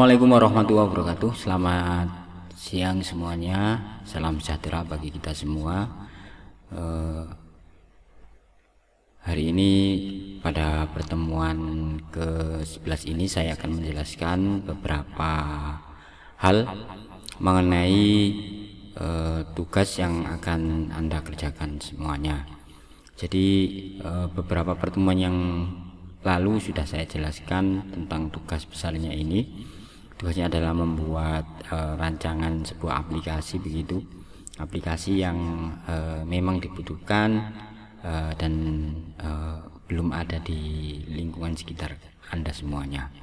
Assalamualaikum warahmatullahi wabarakatuh. Selamat siang semuanya. Salam sejahtera bagi kita semua. Hari ini pada pertemuan ke-11 ini saya akan menjelaskan beberapa hal mengenai tugas yang akan Anda kerjakan semuanya. Jadi beberapa pertemuan yang lalu sudah saya jelaskan tentang tugas besarnya ini. Tugasnya adalah membuat rancangan sebuah aplikasi, begitu, aplikasi yang memang dibutuhkan dan belum ada di lingkungan sekitar Anda semuanya.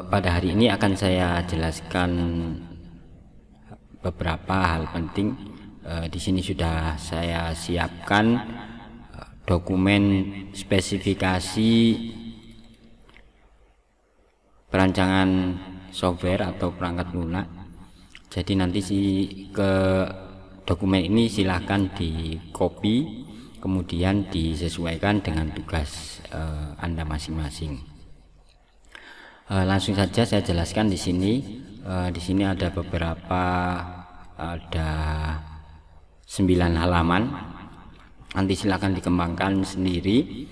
Pada hari ini akan saya jelaskan beberapa hal penting. Di sini sudah saya siapkan dokumen spesifikasi perancangan software atau perangkat lunak. Jadi nanti ke dokumen ini silahkan di copy, kemudian disesuaikan dengan tugas Anda masing-masing. Langsung saja saya jelaskan di sini. Di sini ada ada 9 halaman. Nanti silakan dikembangkan sendiri.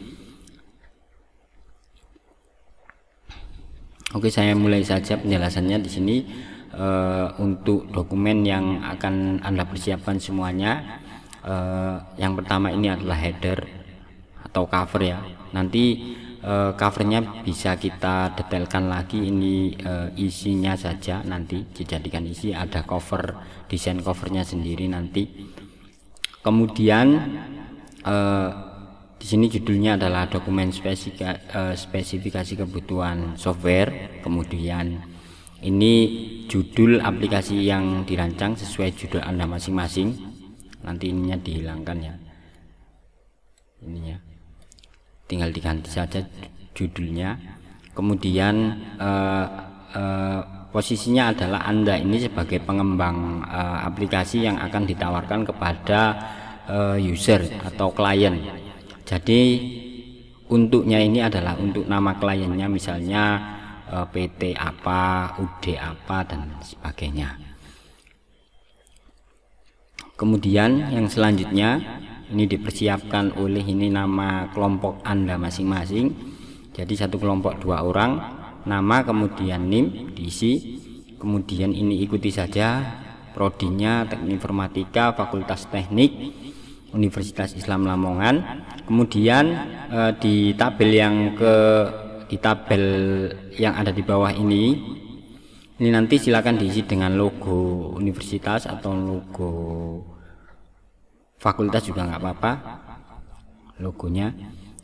Oke, saya mulai saja penjelasannya di sini. Untuk dokumen yang akan Anda persiapkan semuanya, yang pertama ini adalah header atau cover ya. Nanti covernya bisa kita detailkan lagi. Ini isinya saja nanti dijadikan isi, ada cover, desain covernya sendiri nanti. Kemudian di sini judulnya adalah dokumen spesifikasi kebutuhan software. Kemudian ini judul aplikasi yang dirancang sesuai judul Anda masing-masing. Nanti ininya dihilangkan ya, ininya tinggal diganti saja judulnya. Kemudian posisinya adalah Anda ini sebagai pengembang aplikasi yang akan ditawarkan kepada user atau klien. Jadi untuknya ini adalah untuk nama kliennya, misalnya PT apa, UD apa, dan sebagainya. Kemudian yang selanjutnya ini dipersiapkan oleh ini nama kelompok Anda masing-masing. Jadi satu kelompok 2 orang, nama kemudian NIM diisi. Kemudian ini ikuti saja prodinya Teknik Informatika Fakultas Teknik Universitas Islam Lamongan. Kemudian di tabel yang ada di bawah ini nanti silakan diisi dengan logo universitas atau logo fakultas juga nggak apa-apa. Logonya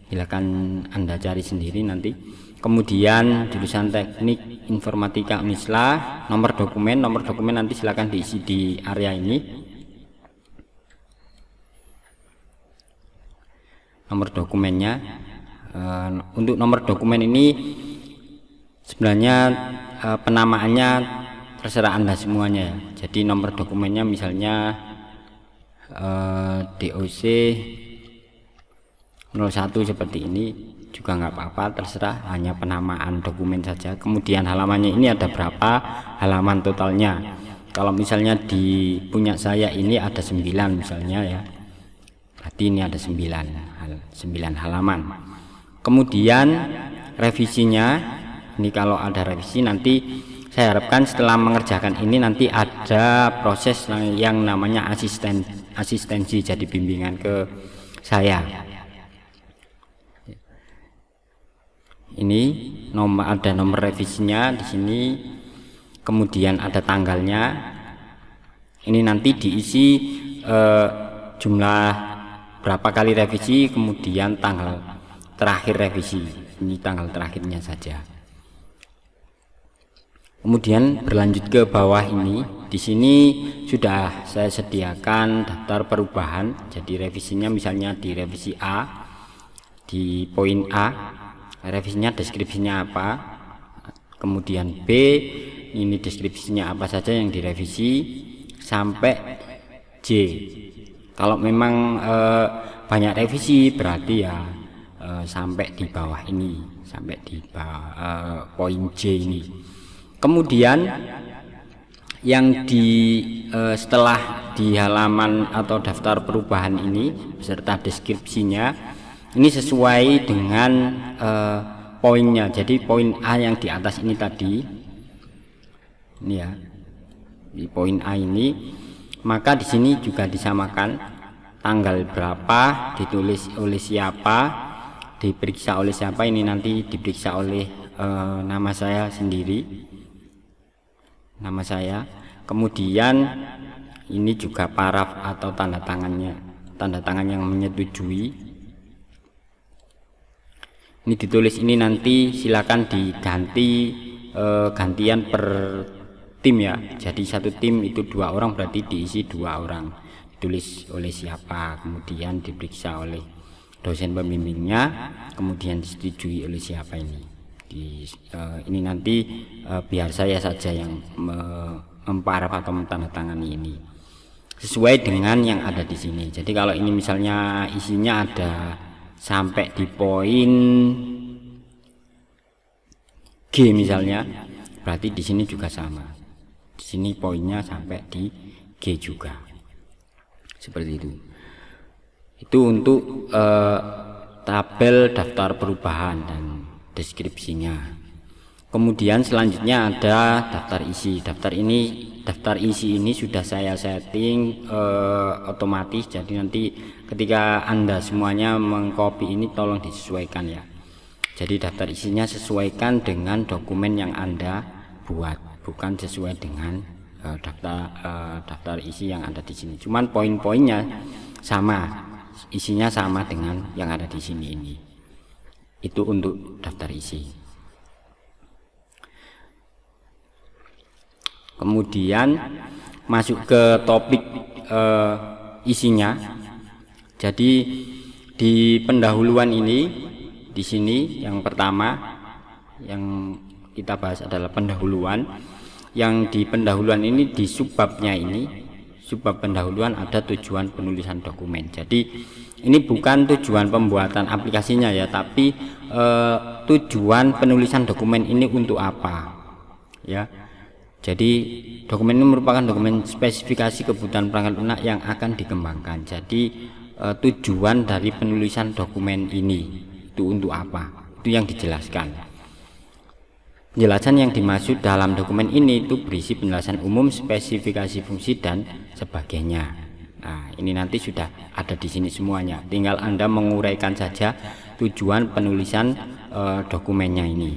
silakan Anda cari sendiri nanti. Kemudian jurusan Teknik Informatika Unisla, nomor dokumen nanti silakan diisi di area ini. Nomor dokumennya, untuk nomor dokumen ini sebenarnya penamaannya terserah Anda semuanya ya. Jadi nomor dokumennya misalnya DOC 01 seperti ini juga nggak apa-apa, terserah, hanya penamaan dokumen saja. Kemudian halamannya ini ada berapa halaman totalnya. Kalau misalnya di punya saya ini ada 9 misalnya ya, berarti ini ada 9 halaman. Kemudian revisinya, ini kalau ada revisi nanti saya harapkan setelah mengerjakan ini nanti ada proses yang namanya asistensi, jadi bimbingan ke saya. Ini ada nomor revisinya di sini, kemudian ada tanggalnya. Ini nanti diisi jumlah berapa kali revisi, kemudian tanggal terakhir revisi. Ini tanggal terakhirnya saja. Kemudian berlanjut ke bawah ini, di sini sudah saya sediakan daftar perubahan. Jadi revisinya misalnya di revisi A, di poin A, revisinya deskripsinya apa. Kemudian B, ini deskripsinya apa saja yang direvisi, sampai J. Kalau memang banyak revisi berarti ya sampai di bawah ini, sampai di poin J ini. Kemudian yang setelah di halaman atau daftar perubahan ini beserta deskripsinya ini sesuai dengan poinnya. Jadi poin A yang di atas ini tadi, ini ya, di poin A ini, maka di sini juga disamakan tanggal berapa, ditulis oleh siapa, diperiksa oleh siapa. Ini nanti diperiksa oleh nama saya sendiri, nama saya. Kemudian ini juga paraf atau tanda tangannya, tanda tangan yang menyetujui. Ini ditulis ini, nanti silakan diganti gantian per tim ya. Jadi satu tim itu 2 orang, berarti diisi 2 orang. Ditulis oleh siapa, kemudian diperiksa oleh dosen pembimbingnya, kemudian disetujui oleh siapa ini. Ini nanti biar saya saja yang memparaf atau mentandatangani ini sesuai dengan yang ada di sini. Jadi kalau ini misalnya isinya ada sampai di poin G misalnya, berarti di sini juga sama. Di sini poinnya sampai di G juga. Seperti itu. Itu untuk tabel daftar perubahan dan deskripsinya. Kemudian selanjutnya ada daftar isi. Daftar isi ini sudah saya setting otomatis. Jadi nanti ketika Anda semuanya mengcopy ini tolong disesuaikan ya. Jadi daftar isinya sesuaikan dengan dokumen yang Anda buat, bukan sesuai dengan daftar isi yang ada di sini. Cuman poin-poinnya sama, isinya sama dengan yang ada di sini ini. Itu untuk daftar isi. Kemudian masuk ke topik isinya. Jadi di pendahuluan ini, di sini yang pertama yang kita bahas adalah pendahuluan. Yang di pendahuluan ini, di subbabnya ini, subbab pendahuluan ada tujuan penulisan dokumen. Jadi ini bukan tujuan pembuatan aplikasinya ya, tapi tujuan penulisan dokumen ini untuk apa ya. Jadi dokumen ini merupakan dokumen spesifikasi kebutuhan perangkat lunak yang akan dikembangkan. Jadi tujuan dari penulisan dokumen ini itu untuk apa, itu yang dijelaskan. Penjelasan yang dimaksud dalam dokumen ini itu berisi penjelasan umum, spesifikasi fungsi dan sebagainya. Nah, ini nanti sudah ada di sini semuanya. Tinggal Anda menguraikan saja tujuan penulisan dokumennya ini.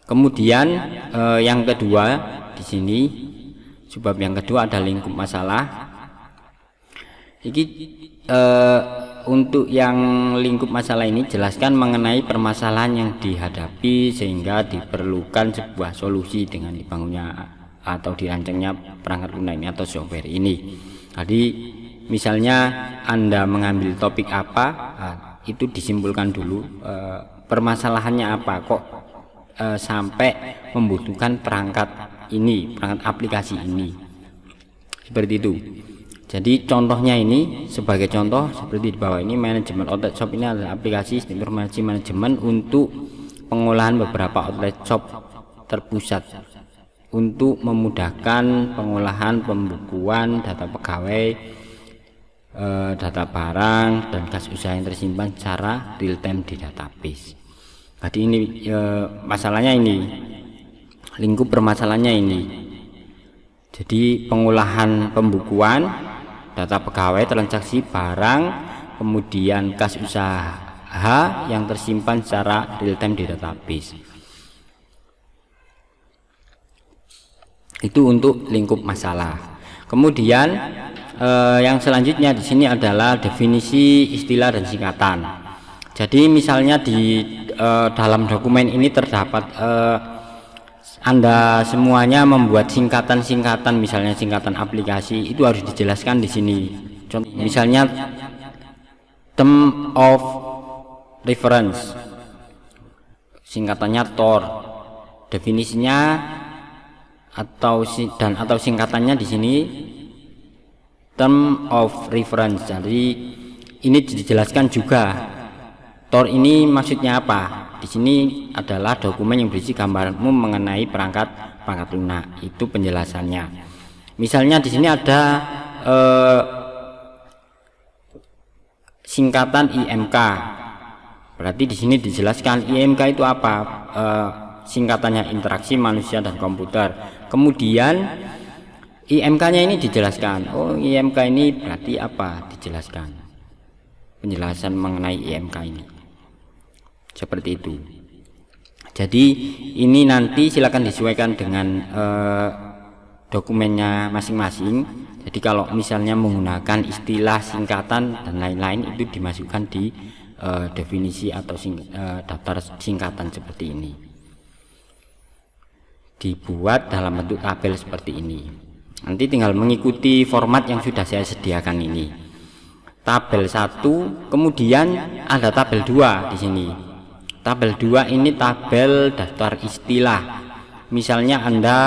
Kemudian yang kedua di sini, subbab yang kedua ada lingkup masalah. Ini untuk yang lingkup masalah ini jelaskan mengenai permasalahan yang dihadapi sehingga diperlukan sebuah solusi dengan dibangunnya atau dirancangnya perangkat lunak ini atau software ini. Jadi misalnya Anda mengambil topik apa, itu disimpulkan dulu permasalahannya apa, kok sampai membutuhkan perangkat ini, perangkat aplikasi ini, seperti itu. Jadi contohnya ini, sebagai contoh seperti di bawah ini, manajemen outlet shop ini adalah aplikasi informasi manajemen untuk pengolahan beberapa outlet shop terpusat untuk memudahkan pengolahan, pembukuan data pegawai, data barang dan kas usaha yang tersimpan secara real time di database. Jadi ini masalahnya ini, lingkup permasalahannya ini. Jadi pengolahan pembukuan data pegawai, transaksi barang, kemudian kas usaha yang tersimpan secara real time di database. Itu untuk lingkup masalah. Kemudian yang selanjutnya di sini adalah definisi istilah dan singkatan. Jadi misalnya di dalam dokumen ini terdapat Anda semuanya membuat singkatan-singkatan, misalnya singkatan aplikasi, itu harus dijelaskan di sini. Contoh misalnya term of reference, singkatannya TOR, definisinya atau singkatannya di sini term of reference. Jadi ini dijelaskan juga Tor ini maksudnya apa. Di sini adalah dokumen yang berisi gambar umum mengenai perangkat lunak. Itu penjelasannya. Misalnya di sini ada singkatan IMK. Berarti di sini dijelaskan IMK itu apa? Singkatannya interaksi manusia dan komputer. Kemudian IMK-nya ini dijelaskan. Oh, IMK ini berarti apa? Dijelaskan. Penjelasan mengenai IMK ini. Seperti itu. Jadi ini nanti silakan disesuaikan dengan dokumennya masing-masing. Jadi kalau misalnya menggunakan istilah singkatan dan lain-lain itu dimasukkan di definisi atau daftar singkatan seperti ini. Dibuat dalam bentuk tabel seperti ini. Nanti tinggal mengikuti format yang sudah saya sediakan ini. Tabel 1, kemudian ada tabel 2 di sini. Tabel 2 ini tabel daftar istilah. Misalnya Anda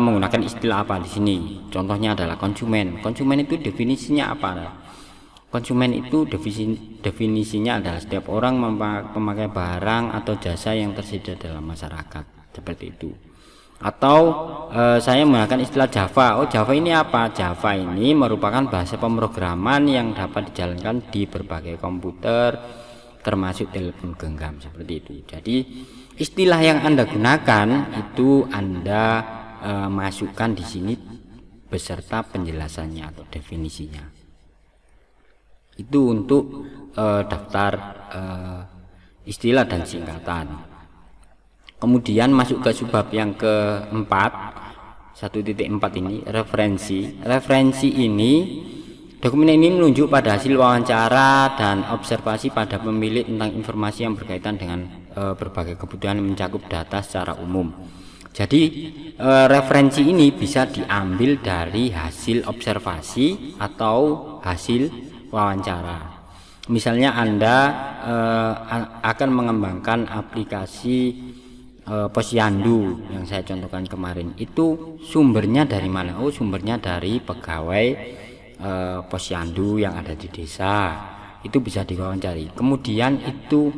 menggunakan istilah apa di sini? Contohnya adalah konsumen. Konsumen itu definisinya apa? Konsumen itu definisinya adalah setiap orang memakai barang atau jasa yang tersedia dalam masyarakat. Seperti itu. Atau saya menggunakan istilah Java. Oh, Java ini apa? Java ini merupakan bahasa pemrograman yang dapat dijalankan di berbagai komputer termasuk telepon genggam, seperti itu. Jadi istilah yang Anda gunakan itu Anda masukkan di sini beserta penjelasannya atau definisinya. Itu untuk daftar istilah dan singkatan. Kemudian masuk ke subbab yang keempat, 1.4 ini referensi. Referensi ini, dokumen ini menunjuk pada hasil wawancara dan observasi pada pemilik tentang informasi yang berkaitan dengan berbagai kebutuhan yang mencakup data secara umum. Jadi referensi ini bisa diambil dari hasil observasi atau hasil wawancara. Misalnya Anda akan mengembangkan aplikasi Posyandu yang saya contohkan kemarin, itu sumbernya dari mana? Oh, sumbernya dari pegawai Posyandu yang ada di desa. Itu bisa diwawancari. Kemudian itu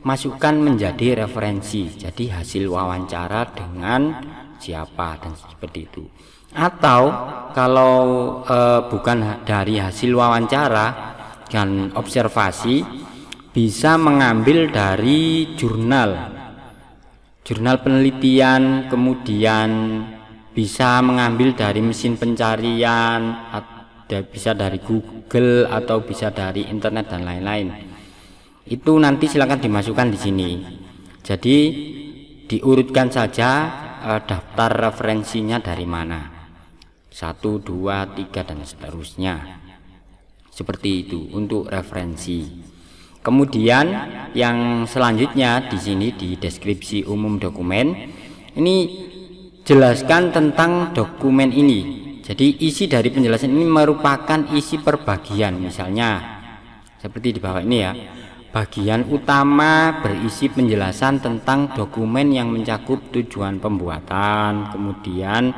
masukkan menjadi referensi. Jadi hasil wawancara dengan siapa dan seperti itu. Atau kalau bukan dari hasil wawancara dan observasi, bisa mengambil dari jurnal penelitian, kemudian bisa mengambil dari mesin pencarian, bisa dari Google atau bisa dari internet dan lain-lain. Itu nanti silakan dimasukkan di sini. Jadi diurutkan saja daftar referensinya dari mana, 1, 2, 3 dan seterusnya. Seperti itu untuk referensi. Kemudian yang selanjutnya di sini di deskripsi umum dokumen ini jelaskan tentang dokumen ini. Jadi isi dari penjelasan ini merupakan isi perbagian. Misalnya seperti di bawah ini ya. Bagian utama berisi penjelasan tentang dokumen yang mencakup tujuan pembuatan, kemudian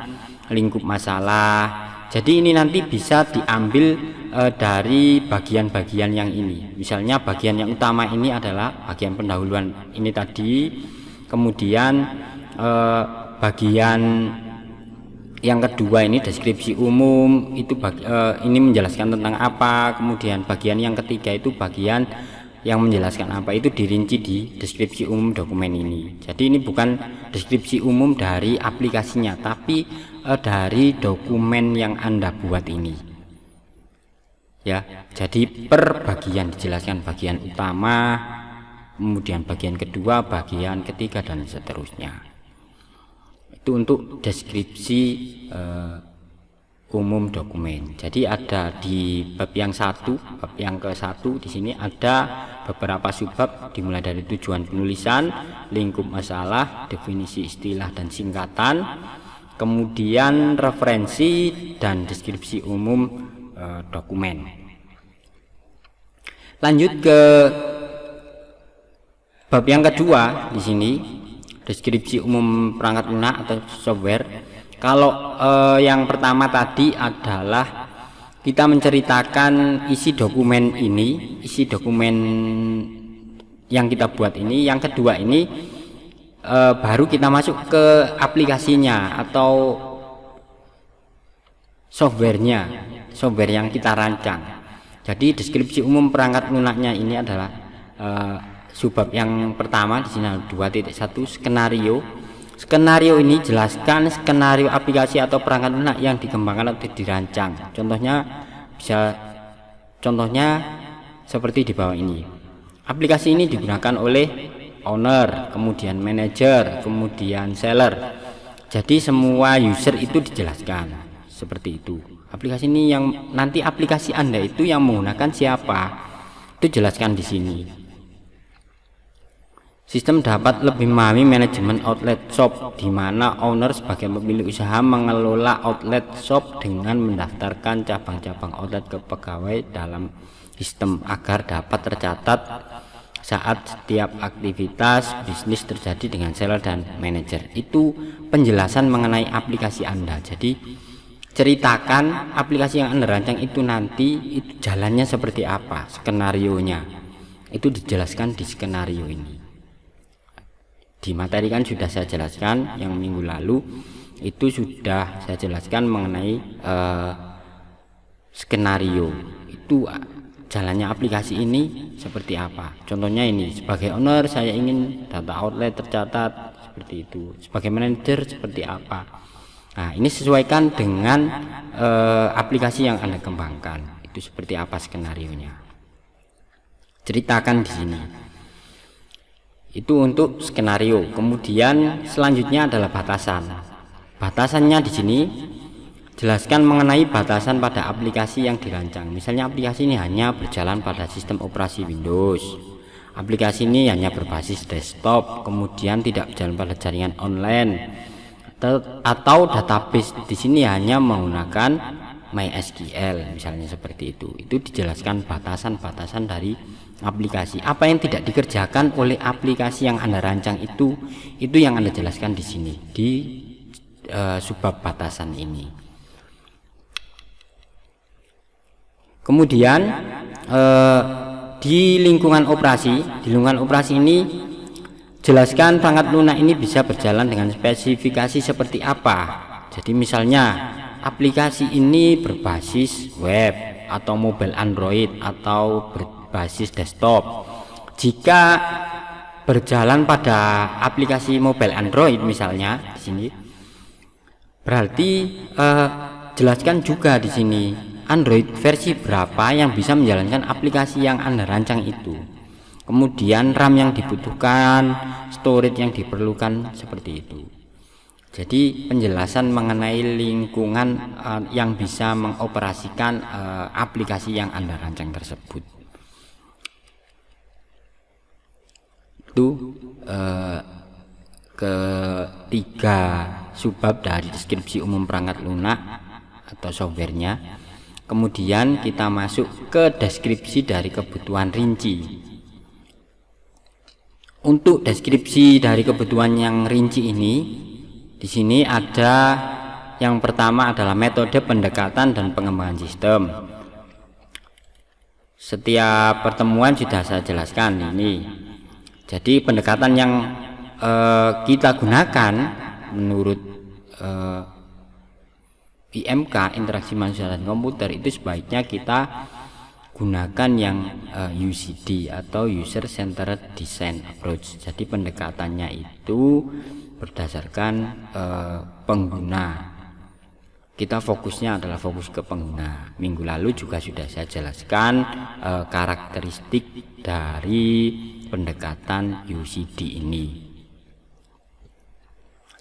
lingkup masalah. Jadi ini nanti bisa diambil dari bagian-bagian yang ini. Misalnya bagian yang utama ini adalah bagian pendahuluan ini tadi. Kemudian bagian yang kedua ini deskripsi umum, itu ini menjelaskan tentang apa. Kemudian bagian yang ketiga itu bagian yang menjelaskan apa, itu dirinci di deskripsi umum dokumen ini. Jadi ini bukan deskripsi umum dari aplikasinya, tapi dari dokumen yang Anda buat ini ya. Jadi per bagian dijelaskan, bagian utama, kemudian bagian kedua, bagian ketiga dan seterusnya. Itu untuk deskripsi umum dokumen. Jadi ada di bab yang bab yang ke-1 di sini ada beberapa subbab dimulai dari tujuan penulisan, lingkup masalah, definisi istilah dan singkatan, kemudian referensi dan deskripsi umum dokumen. Lanjut ke bab yang kedua di sini, deskripsi umum perangkat lunak atau software. Kalau yang pertama tadi adalah kita menceritakan isi dokumen ini, isi dokumen yang kita buat ini. Yang kedua ini baru kita masuk ke aplikasinya atau softwarenya, software yang kita rancang. Jadi deskripsi umum perangkat lunaknya ini adalah subbab yang pertama di sini 2.1 skenario. Skenario ini jelaskan skenario aplikasi atau perangkat lunak yang dikembangkan atau dirancang. Contohnya seperti di bawah ini. Aplikasi ini digunakan oleh owner, kemudian manager, kemudian seller. Jadi semua user itu dijelaskan seperti itu. Aplikasi ini yang nanti aplikasi Anda itu yang menggunakan siapa, itu jelaskan di sini. Sistem dapat lebih memahami manajemen outlet shop, di mana owner sebagai pemilik usaha mengelola outlet shop dengan mendaftarkan cabang-cabang outlet ke pegawai dalam sistem agar dapat tercatat saat setiap aktivitas bisnis terjadi dengan seller dan manajer. Itu penjelasan mengenai aplikasi Anda. Jadi ceritakan aplikasi yang Anda rancang itu nanti itu jalannya seperti apa, skenarionya itu dijelaskan di skenario ini. Di materi kan sudah saya jelaskan, yang minggu lalu itu sudah saya jelaskan mengenai skenario itu jalannya aplikasi ini seperti apa. Contohnya ini, sebagai owner saya ingin data outlet tercatat seperti itu, sebagai manajer seperti apa. Nah, ini sesuaikan dengan aplikasi yang Anda kembangkan. Itu seperti apa skenarionya. Ceritakan di sini. Itu untuk skenario. Kemudian selanjutnya adalah batasan. Batasannya di sini jelaskan mengenai batasan pada aplikasi yang dirancang. Misalnya aplikasi ini hanya berjalan pada sistem operasi Windows. Aplikasi ini hanya berbasis desktop, kemudian tidak berjalan pada jaringan online. Atau database di sini hanya menggunakan MySQL misalnya seperti itu. Itu dijelaskan batasan-batasan dari aplikasi. Apa yang tidak dikerjakan oleh aplikasi yang Anda rancang itu yang Anda jelaskan di sini di subbab batasan ini. Kemudian di lingkungan operasi ini jelaskan perangkat lunak ini bisa berjalan dengan spesifikasi seperti apa. Jadi misalnya aplikasi ini berbasis web atau mobile Android atau berbasis desktop. Jika berjalan pada aplikasi mobile Android misalnya di sini, berarti jelaskan juga di sini Android versi berapa yang bisa menjalankan aplikasi yang Anda rancang itu. Kemudian RAM yang dibutuhkan, storage yang diperlukan, seperti itu. Jadi penjelasan mengenai lingkungan yang bisa mengoperasikan aplikasi yang Anda rancang tersebut. Itu ketiga subbab dari deskripsi umum perangkat lunak atau softwarenya. Kemudian kita masuk ke deskripsi dari kebutuhan rinci. Untuk deskripsi dari kebutuhan yang rinci ini, di sini ada yang pertama adalah metode pendekatan dan pengembangan sistem. Setiap pertemuan sudah saya jelaskan ini. Jadi pendekatan yang kita gunakan menurut IMK, interaksi manusia dan komputer, itu sebaiknya kita gunakan yang UCD atau User Centered Design Approach. Jadi pendekatannya itu berdasarkan pengguna. Kita fokusnya adalah fokus ke pengguna. Minggu lalu juga sudah saya jelaskan karakteristik dari pendekatan UCD ini.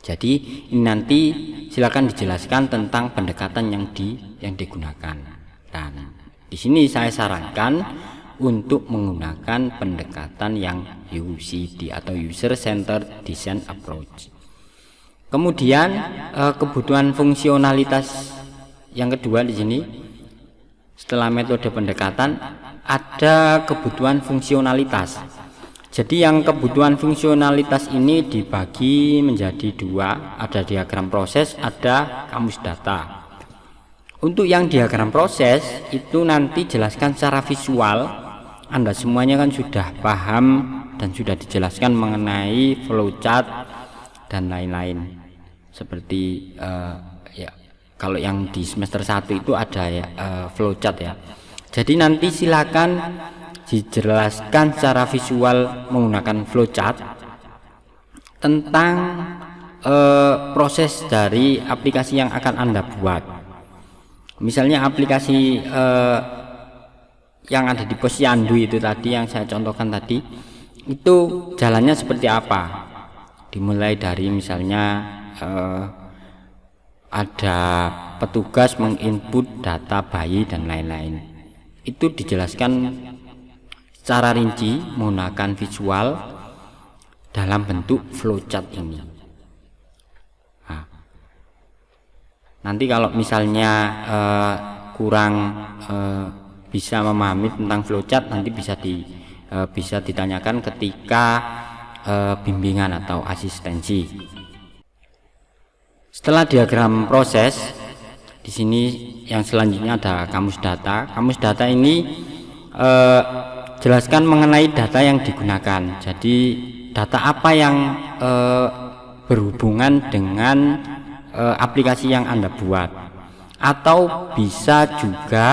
Jadi ini nanti silakan dijelaskan tentang pendekatan yang digunakan. Dan di sini saya sarankan untuk menggunakan pendekatan yang UCD atau User Centered Design Approach. Kemudian kebutuhan fungsionalitas yang kedua di sini, setelah metode pendekatan ada kebutuhan fungsionalitas. Jadi yang kebutuhan fungsionalitas ini dibagi menjadi dua, ada diagram proses, ada kamus data. Untuk yang diagram proses itu nanti jelaskan secara visual. Anda semuanya kan sudah paham dan sudah dijelaskan mengenai flowchart dan lain-lain. Seperti ya kalau yang di semester 1 itu ada ya flowchart ya. Jadi nanti silakan dijelaskan secara visual menggunakan flowchart tentang proses dari aplikasi yang akan Anda buat. Misalnya aplikasi yang ada di Posyandu itu tadi yang saya contohkan tadi, itu jalannya seperti apa. Dimulai dari misalnya ada petugas menginput data bayi dan lain-lain. Itu dijelaskan secara rinci menggunakan visual dalam bentuk flowchart ini. Nah, nanti kalau misalnya kurang bisa memahami tentang flowchart, nanti bisa ditanyakan ketika bimbingan atau asistensi. Setelah diagram proses, di sini yang selanjutnya ada kamus data. Kamus data ini jelaskan mengenai data yang digunakan. Jadi data apa yang berhubungan dengan aplikasi yang Anda buat, atau bisa juga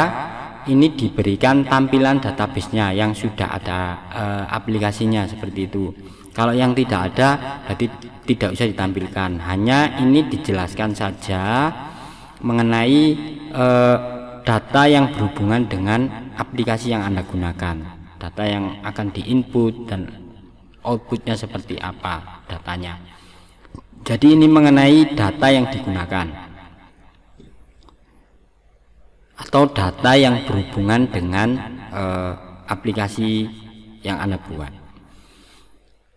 ini diberikan tampilan database-nya yang sudah ada aplikasinya seperti itu. Kalau yang tidak ada berarti tidak usah ditampilkan, hanya ini dijelaskan saja mengenai data yang berhubungan dengan aplikasi yang Anda gunakan, data yang akan diinput dan outputnya seperti apa datanya. Jadi ini mengenai data yang digunakan atau data yang berhubungan dengan aplikasi yang Anda buat.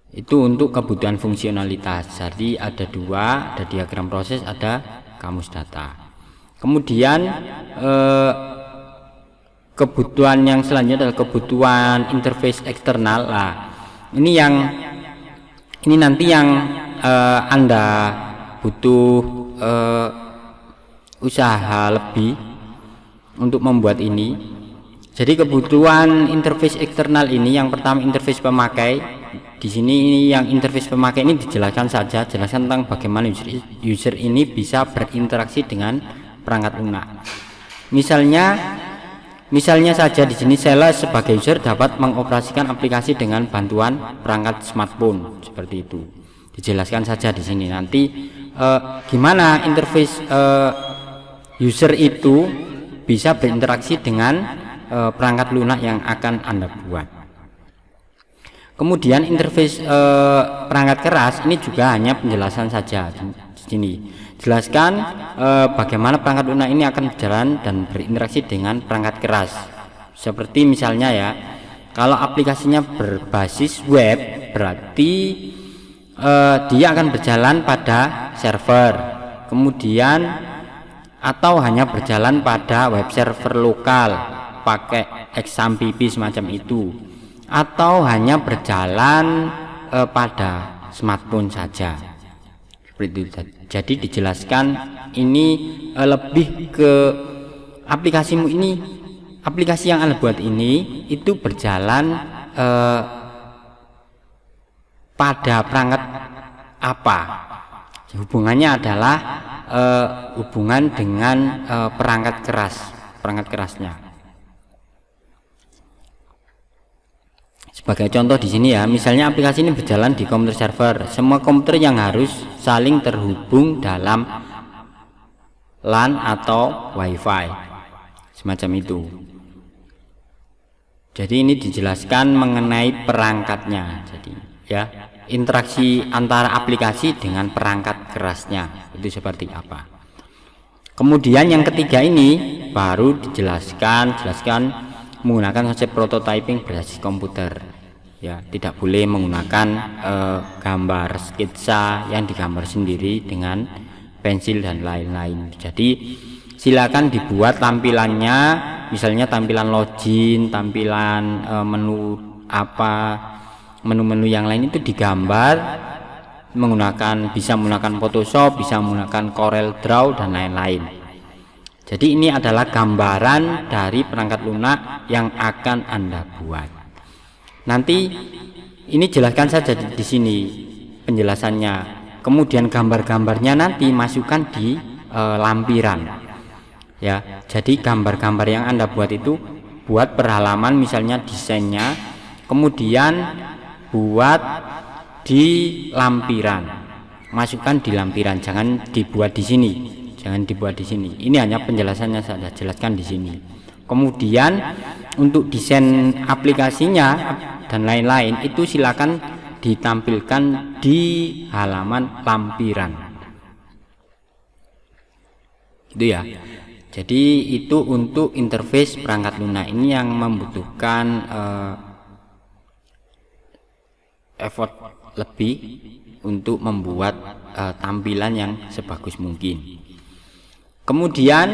Itu untuk kebutuhan fungsionalitas. Jadi ada dua, ada diagram proses, ada kamus data. Kemudian kebutuhan yang selanjutnya adalah kebutuhan interface eksternal. Nah, ini nanti yang Anda butuh usaha lebih untuk membuat ini. Jadi kebutuhan interface eksternal ini, yang pertama interface pemakai. Di sini yang interface pemakai ini dijelaskan saja, jelaskan tentang bagaimana user ini bisa berinteraksi dengan perangkat lunak. Misalnya saja di sini saya sebagai user dapat mengoperasikan aplikasi dengan bantuan perangkat smartphone seperti itu. Dijelaskan saja di sini. Nanti gimana interface user itu bisa berinteraksi dengan perangkat lunak yang akan Anda buat. Kemudian interface perangkat keras ini juga hanya penjelasan saja di sini. Jelaskan bagaimana perangkat lunak ini akan berjalan dan berinteraksi dengan perangkat keras. Seperti misalnya ya, kalau aplikasinya berbasis web, berarti dia akan berjalan pada server. Kemudian atau hanya berjalan pada web server lokal pakai XAMPP semacam itu, atau hanya berjalan pada smartphone saja seperti itu. Jadi dijelaskan ini lebih ke aplikasimu ini, aplikasi yang Anda buat ini itu berjalan pada perangkat apa. Hubungannya adalah hubungan dengan perangkat kerasnya. Sebagai contoh di sini ya, misalnya aplikasi ini berjalan di komputer server. Semua komputer yang harus saling terhubung dalam LAN atau WiFi, semacam itu. Jadi ini dijelaskan mengenai perangkatnya. Jadi ya, interaksi antara aplikasi dengan perangkat kerasnya itu seperti apa. Kemudian yang ketiga ini baru dijelaskan menggunakan konsep prototyping berbasis komputer. Ya, tidak boleh menggunakan gambar sketsa yang digambar sendiri dengan pensil dan lain-lain. Jadi silakan dibuat tampilannya, misalnya tampilan login, tampilan menu-menu yang lain itu digambar bisa menggunakan Photoshop, bisa menggunakan Corel Draw dan lain-lain. Jadi ini adalah gambaran dari perangkat lunak yang akan Anda buat. Nanti ini jelaskan saja di sini penjelasannya. Kemudian gambar-gambarnya nanti masukkan di lampiran. Ya, jadi gambar-gambar yang Anda buat itu buat per halaman, misalnya desainnya, kemudian buat di lampiran. Masukkan di lampiran, jangan dibuat di sini. Jangan dibuat di sini. Ini hanya penjelasannya saya jelaskan di sini. Kemudian untuk desain aplikasinya dan lain-lain itu silakan ditampilkan di halaman lampiran. Itu ya. Jadi itu untuk interface perangkat lunak ini yang membutuhkan effort lebih untuk membuat tampilan yang sebagus mungkin. Kemudian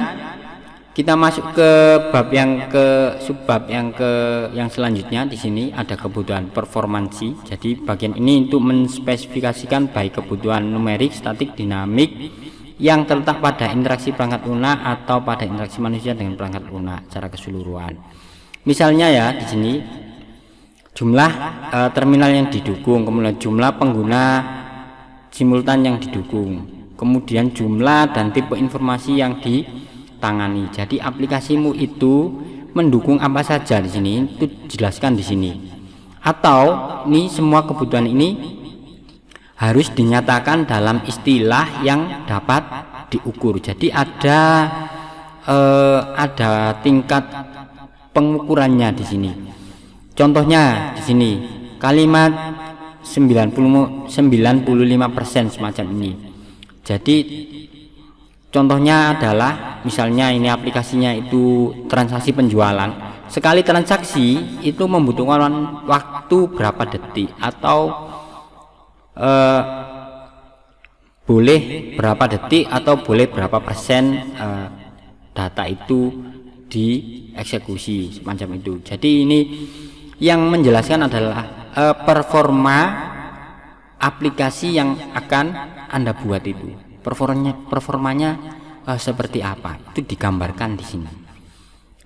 kita masuk ke bab yang ke subbab yang selanjutnya. Di sini ada kebutuhan performansi. Jadi bagian ini untuk menspesifikasikan baik kebutuhan numerik, statik, dinamik yang terletak pada interaksi perangkat lunak atau pada interaksi manusia dengan perangkat lunak secara keseluruhan. Misalnya ya di sini jumlah terminal yang didukung, kemudian jumlah pengguna simultan yang didukung, kemudian jumlah dan tipe informasi yang ditangani. Jadi aplikasimu itu mendukung apa saja di sini itu dijelaskan di sini. Atau ini semua kebutuhan ini harus dinyatakan dalam istilah yang dapat diukur. Jadi ada tingkat pengukurannya di sini. Contohnya di sini kalimat 95% semacam ini. Jadi contohnya adalah misalnya ini aplikasinya itu transaksi penjualan. Sekali transaksi itu membutuhkan waktu berapa detik atau boleh berapa detik atau boleh berapa persen data itu dieksekusi semacam itu. Jadi ini yang menjelaskan adalah performa aplikasi yang akan Anda buat itu. Performanya seperti apa? Itu digambarkan di sini.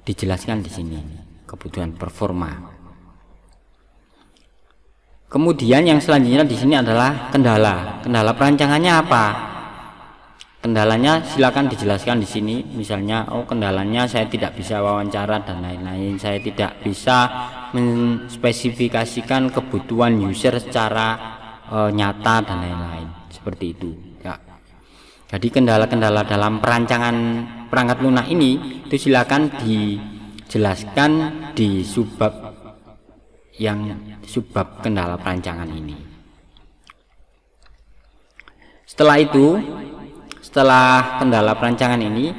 Dijelaskan di sini kebutuhan performa. Kemudian yang selanjutnya di sini adalah kendala. Kendala perancangannya apa? Kendalanya silakan dijelaskan di sini. Misalnya, kendalanya saya tidak bisa wawancara dan lain-lain. Saya tidak bisa menspesifikasikan kebutuhan user secara nyata dan lain-lain. Seperti itu. Ya. Jadi kendala-kendala dalam perancangan perangkat lunak ini itu silakan dijelaskan di subbab kendala perancangan ini. Setelah kendala perancangan ini,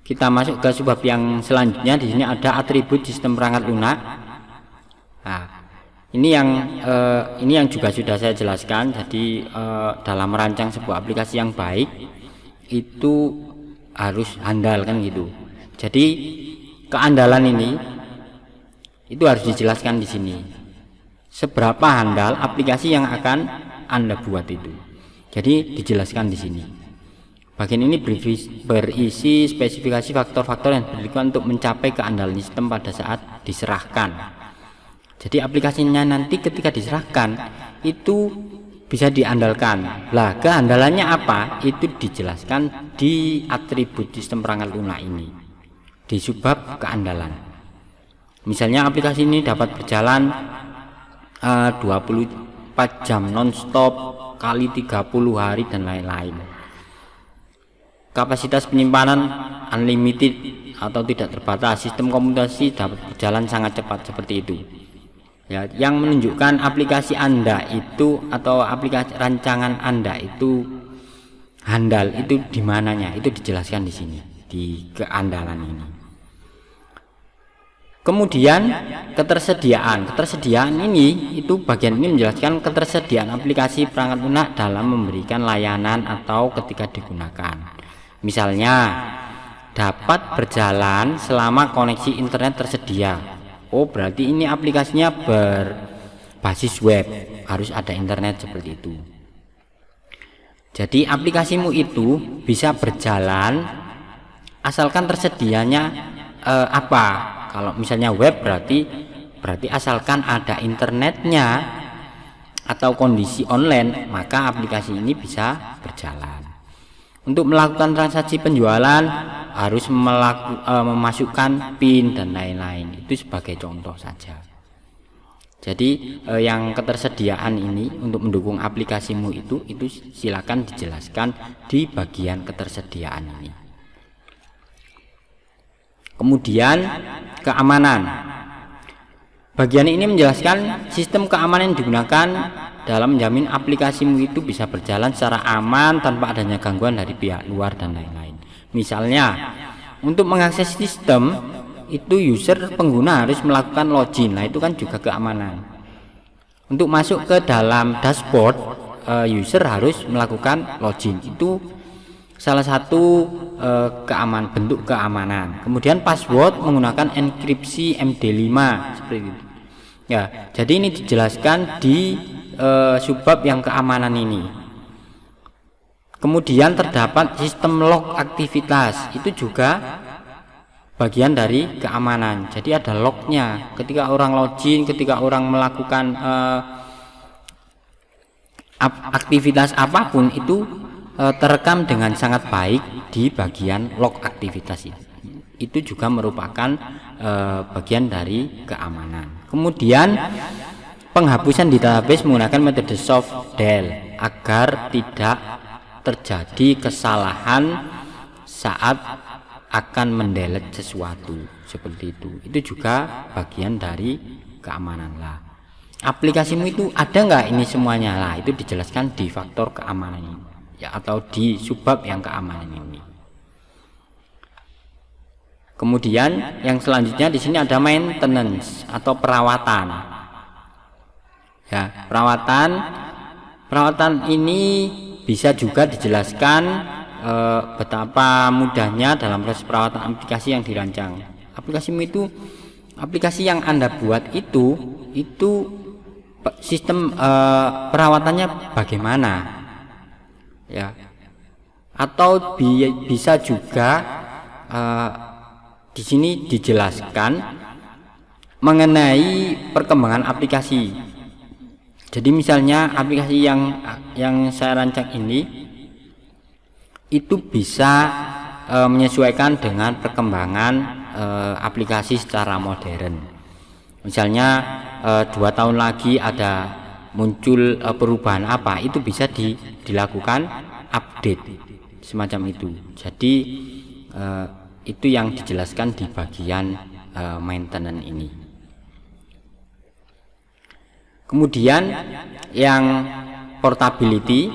kita masuk ke subbab yang selanjutnya. Di sini ada atribut sistem perangkat lunak. Nah, ini yang juga sudah saya jelaskan. Jadi dalam merancang sebuah aplikasi yang baik itu harus handal kan gitu. Jadi keandalan ini itu harus dijelaskan di sini. Seberapa handal aplikasi yang akan Anda buat itu. Jadi dijelaskan di sini. Bagian ini berisi spesifikasi faktor-faktor yang diperlukan untuk mencapai keandalan sistem pada saat diserahkan. Jadi aplikasinya nanti ketika diserahkan itu bisa diandalkan. Lah, keandalannya apa? Itu dijelaskan di atribut sistem perangkat lunak ini. Di subbab keandalan. Misalnya aplikasi ini dapat berjalan 24 jam non-stop kali 30 hari dan lain-lain. Kapasitas penyimpanan unlimited atau tidak terbatas. Sistem komputasi dapat berjalan sangat cepat seperti itu. Ya, yang menunjukkan aplikasi Anda itu atau aplikasi rancangan Anda itu handal itu di mananya, itu dijelaskan di sini di keandalan ini. Kemudian ketersediaan ini itu bagian ini menjelaskan ketersediaan aplikasi perangkat lunak dalam memberikan layanan atau ketika digunakan. Misalnya dapat berjalan selama koneksi internet tersedia. Oh, berarti ini aplikasinya berbasis web, harus ada internet seperti itu. Jadi aplikasimu itu bisa berjalan asalkan tersedianya apa. Kalau misalnya web berarti asalkan ada internetnya atau kondisi online, maka aplikasi ini bisa berjalan. Untuk melakukan transaksi penjualan harus memasukkan PIN dan lain-lain. Itu sebagai contoh saja. Jadi yang ketersediaan ini untuk mendukung aplikasimu itu silakan dijelaskan di bagian ketersediaan ini. Kemudian keamanan. Bagian ini menjelaskan sistem keamanan yang digunakan dalam menjamin aplikasimu itu bisa berjalan secara aman tanpa adanya gangguan dari pihak luar dan lain-lain. Misalnya, untuk mengakses sistem itu pengguna harus melakukan login. Nah, itu kan juga keamanan. Untuk masuk ke dalam dashboard, user harus melakukan login. Itu salah satu bentuk keamanan. Kemudian password menggunakan enkripsi MD5 seperti itu. Ya, jadi ini dijelaskan di subbab yang keamanan ini. Kemudian terdapat sistem log aktivitas, itu juga bagian dari keamanan. Jadi ada lognya ketika orang login, ketika orang melakukan aktivitas apapun itu terekam dengan sangat baik di bagian log aktivitas ini. Itu juga merupakan bagian dari keamanan. Kemudian penghapusan di database menggunakan metode soft del agar tidak terjadi kesalahan saat akan mendelete sesuatu seperti itu. Itu juga bagian dari keamanan lah. Aplikasimu itu ada nggak ini semuanya lah, itu dijelaskan di faktor keamanan ini ya, atau di subbab yang keamanan ini. Kemudian yang selanjutnya di sini ada maintenance atau perawatan. Ya, perawatan ini bisa juga dijelaskan betapa mudahnya dalam proses perawatan aplikasi yang dirancang. Aplikasimu itu, aplikasi yang Anda buat itu sistem perawatannya bagaimana, ya? Atau bisa juga di sini dijelaskan mengenai perkembangan aplikasi. Jadi misalnya aplikasi yang saya rancang ini itu bisa menyesuaikan dengan perkembangan aplikasi secara modern. Misalnya 2 tahun lagi ada muncul perubahan apa, itu bisa dilakukan update semacam itu. Jadi itu yang dijelaskan di bagian maintenance ini. Kemudian yang portability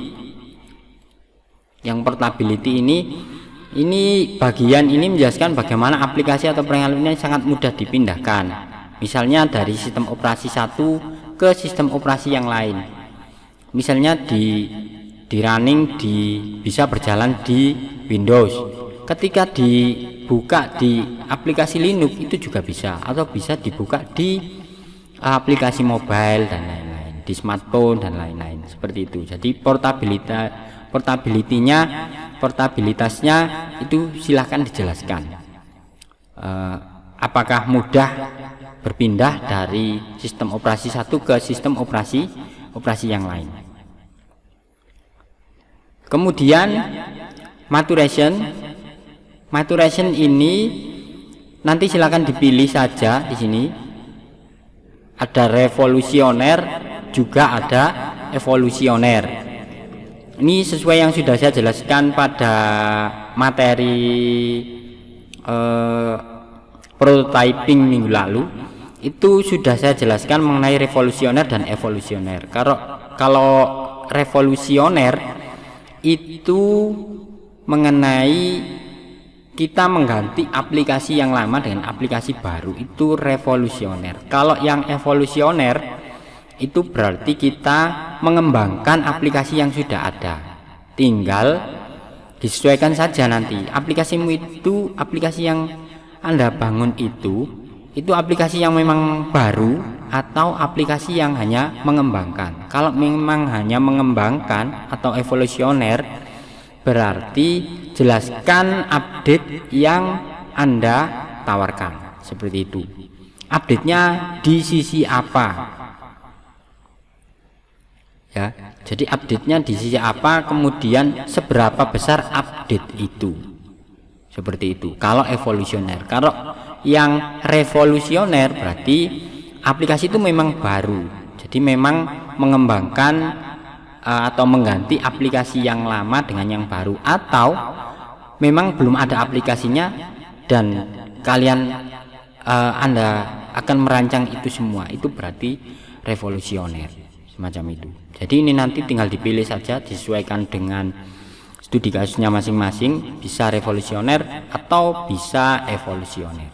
ini bagian ini menjelaskan bagaimana aplikasi atau perangkat ini sangat mudah dipindahkan, misalnya dari sistem operasi satu ke sistem operasi yang lain. Misalnya di running bisa berjalan di Windows, ketika dibuka di aplikasi Linux itu juga bisa, atau bisa dibuka di aplikasi mobile dan lain-lain, di smartphone dan lain-lain seperti itu. Jadi portabilitasnya itu silahkan dijelaskan. Apakah mudah berpindah dari sistem operasi satu ke sistem operasi yang lain. Kemudian maturation ini nanti silakan dipilih saja di sini. Ada revolusioner, juga ada evolusioner. Ini sesuai yang sudah saya jelaskan pada materi prototyping minggu lalu. Itu sudah saya jelaskan mengenai revolusioner dan evolusioner. Kalau revolusioner itu mengenai kita mengganti aplikasi yang lama dengan aplikasi baru, itu revolusioner. Kalau yang evolusioner itu berarti kita mengembangkan aplikasi yang sudah ada, tinggal disesuaikan saja nanti aplikasimu itu, aplikasi yang Anda bangun itu aplikasi yang memang baru atau aplikasi yang hanya mengembangkan. Kalau memang hanya mengembangkan atau evolusioner, berarti jelaskan update yang Anda tawarkan, seperti itu. Update-nya di sisi apa? Ya, jadi update-nya di sisi apa, kemudian seberapa besar update itu, seperti itu. Kalau evolusioner, kalau yang revolusioner berarti aplikasi itu memang baru, jadi memang mengembangkan atau mengganti aplikasi yang lama dengan yang baru, atau memang belum ada aplikasinya dan kalian Anda akan merancang itu semua, itu berarti revolusioner, semacam itu. Jadi ini nanti tinggal dipilih saja, disesuaikan dengan studi kasusnya masing-masing, bisa revolusioner atau bisa evolusioner.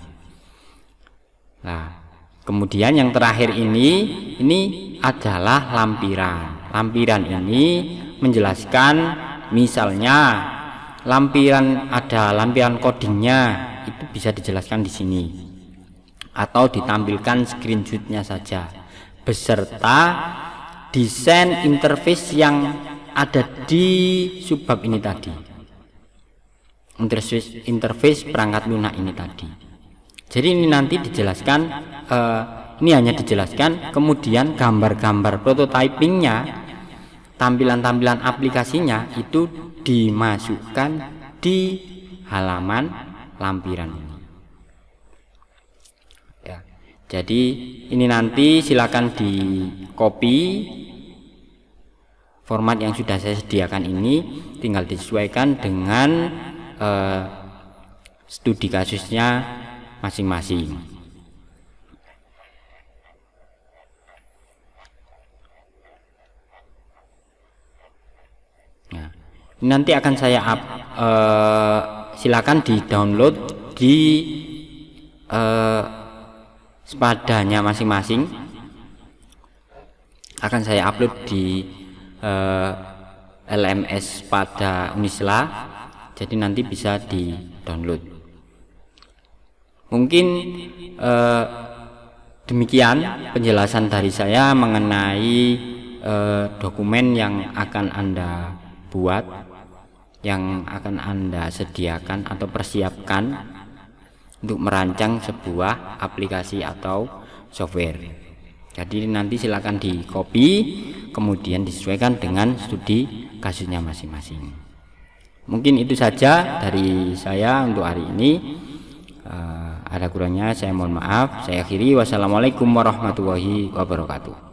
Nah, kemudian yang terakhir ini adalah lampiran. Lampiran ini menjelaskan, misalnya ada lampiran codingnya, itu bisa dijelaskan di sini, atau ditampilkan screenshotnya saja beserta desain interface yang ada di subbab ini tadi, interface perangkat lunak ini tadi. Jadi ini nanti dijelaskan, ini hanya dijelaskan, kemudian gambar-gambar prototypingnya, tampilan-tampilan aplikasinya itu dimasukkan di halaman lampiran ini. Ya, jadi ini nanti silakan di copy format yang sudah saya sediakan ini, tinggal disesuaikan dengan studi kasusnya masing-masing. Nah, ini nanti akan saya silakan di download di spadanya masing-masing, akan saya upload di LMS pada Unisla, jadi nanti bisa di download. Mungkin demikian penjelasan dari saya mengenai dokumen yang akan Anda buat, yang akan Anda sediakan atau persiapkan untuk merancang sebuah aplikasi atau software. Jadi nanti silakan di copy, kemudian disesuaikan dengan studi kasusnya masing-masing. Mungkin itu saja dari saya untuk hari ini. Ada kurangnya saya mohon maaf. Saya akhiri. Wassalamualaikum warahmatullahi wabarakatuh.